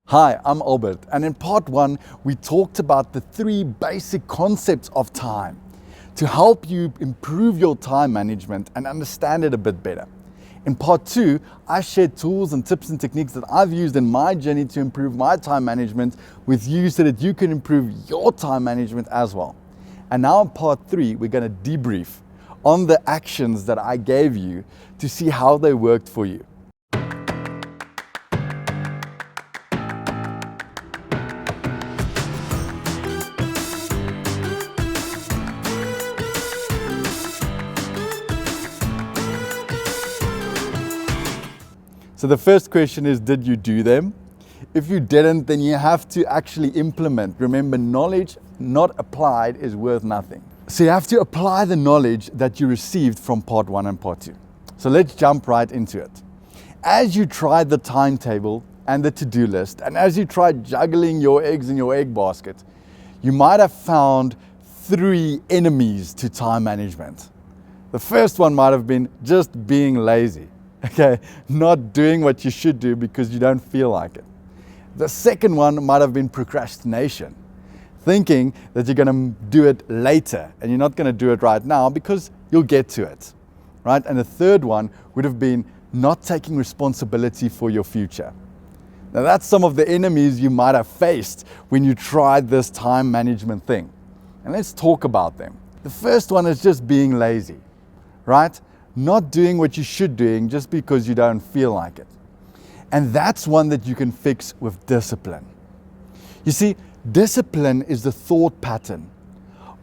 Hi, I'm Albert, and in part one, we talked about the three basic concepts of time to help you improve your time management and understand it a bit better. In part two, I shared tools and tips and techniques that I've used in my journey to improve my time management with you so that you can improve your time management as well. And now in part three, we're going to debrief on the actions that I gave you to see how they worked for you. So the first question is, did you do them? If you didn't, then you have to actually implement. Remember, knowledge not applied is worth nothing. So you have to apply the knowledge that you received from part one and part two. So let's jump right into it. As you tried the timetable and the to-do list, and as you tried juggling your eggs in your egg basket, you might have found three enemies to time management. The first one might have been just being lazy. Okay, not doing what you should do because you don't feel like it. The second one might have been procrastination, thinking that you're going to do it later and you're not going to do it right now because you'll get to it, right? And the third one would have been not taking responsibility for your future. Now that's some of the enemies you might have faced when you tried this time management thing. And let's talk about them. The first one is just being lazy, right? Not doing what you should doing just because you don't feel like it. And that's one that you can fix with discipline. You see, discipline is the thought pattern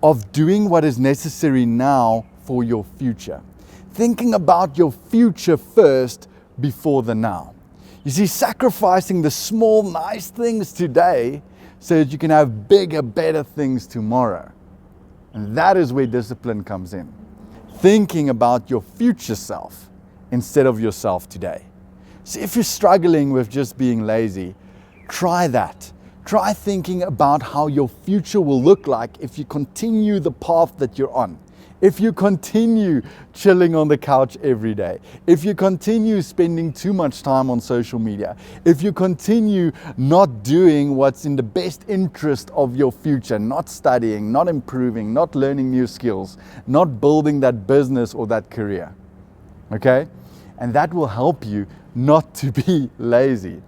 of doing what is necessary now for your future. Thinking about your future first before the now. You see, sacrificing the small, nice things today so that you can have bigger, better things tomorrow. And that is where discipline comes in. Thinking about your future self instead of yourself today. So if you're struggling with just being lazy, try that. Try thinking about how your future will look like if you continue the path that you're on. If you continue chilling on the couch every day, if you continue spending too much time on social media, if you continue not doing what's in the best interest of your future, not studying, not improving, not learning new skills, not building that business or that career, okay? And that will help you not to be lazy.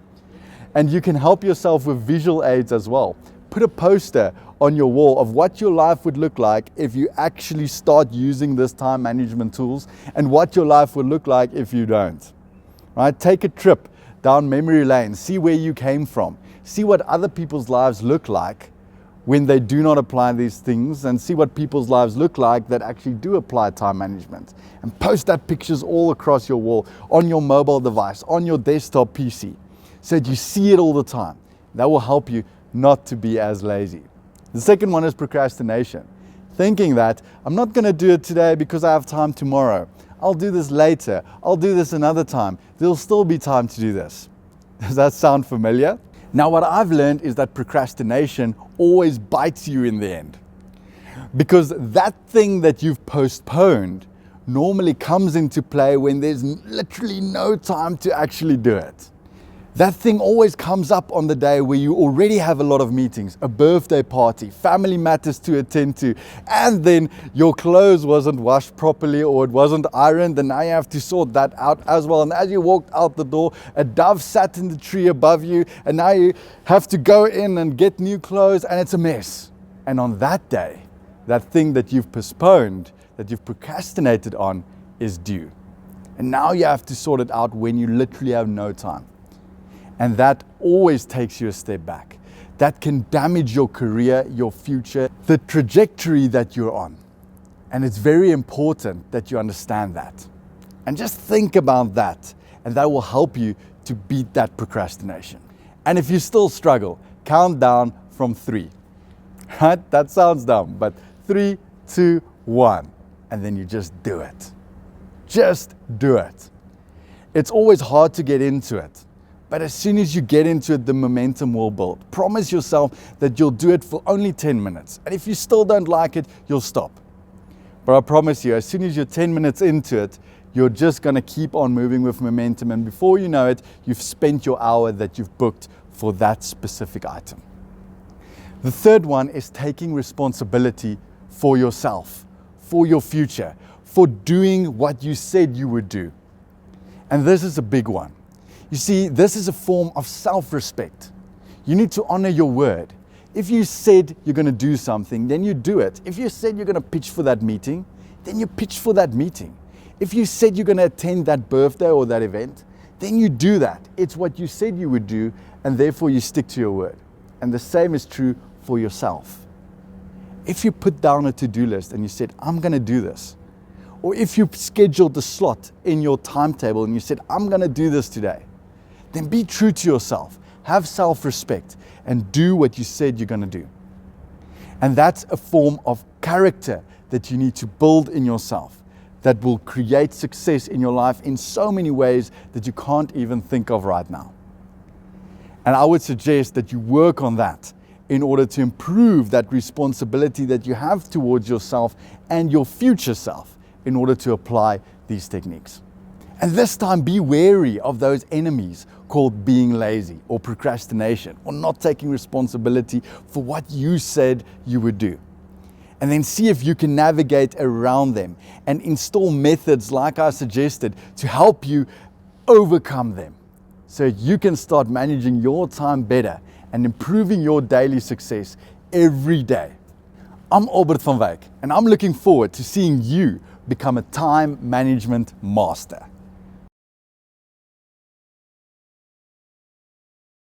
And you can help yourself with visual aids as well. Put a poster on your wall of what your life would look like if you actually start using this time management tools and what your life would look like if you don't. Right? Take a trip down memory lane, see where you came from, see what other people's lives look like when they do not apply these things, and see what people's lives look like that actually do apply time management. And post that pictures all across your wall, on your mobile device, on your desktop PC, so that you see it all the time. That will help you not to be as lazy. The second one is procrastination. Thinking that I'm not going to do it today because I have time tomorrow. I'll do this later. I'll do this another time. There'll still be time to do this. Does that sound familiar? Now, what I've learned is that procrastination always bites you in the end. Because that thing that you've postponed normally comes into play when there's literally no time to actually do it. That thing always comes up on the day where you already have a lot of meetings, a birthday party, family matters to attend to, and then your clothes wasn't washed properly or it wasn't ironed, and now you have to sort that out as well. And as you walked out the door, a dove sat in the tree above you, and now you have to go in and get new clothes, and it's a mess. And on that day, that thing that you've postponed, that you've procrastinated on, is due. And now you have to sort it out when you literally have no time. And that always takes you a step back. That can damage your career, your future, the trajectory that you're on. And it's very important that you understand that. And just think about that, and that will help you to beat that procrastination. And if you still struggle, count down from 3. Right? That sounds dumb, but 3, 2, 1. And then you just do it. Just do it. It's always hard to get into it. But as soon as you get into it, the momentum will build. Promise yourself that you'll do it for only 10 minutes. And if you still don't like it, you'll stop. But I promise you, as soon as you're 10 minutes into it, you're just going to keep on moving with momentum. And before you know it, you've spent your hour that you've booked for that specific item. The third one is taking responsibility for yourself, for your future, for doing what you said you would do. And this is a big one. You see, this is a form of self-respect. You need to honor your word. If you said you're going to do something, then you do it. If you said you're going to pitch for that meeting, then you pitch for that meeting. If you said you're going to attend that birthday or that event, then you do that. It's what you said you would do, and therefore you stick to your word. And the same is true for yourself. If you put down a to-do list and you said, I'm going to do this, or if you scheduled a slot in your timetable and you said, I'm going to do this today, then be true to yourself. Have self-respect and do what you said you're going to do. And that's a form of character that you need to build in yourself that will create success in your life in so many ways that you can't even think of right now. And I would suggest that you work on that in order to improve that responsibility that you have towards yourself and your future self in order to apply these techniques. And this time, be wary of those enemies called being lazy or procrastination or not taking responsibility for what you said you would do. And then see if you can navigate around them and install methods like I suggested to help you overcome them so you can start managing your time better and improving your daily success every day. I'm Albert van Wyk, and I'm looking forward to seeing you become a time management master.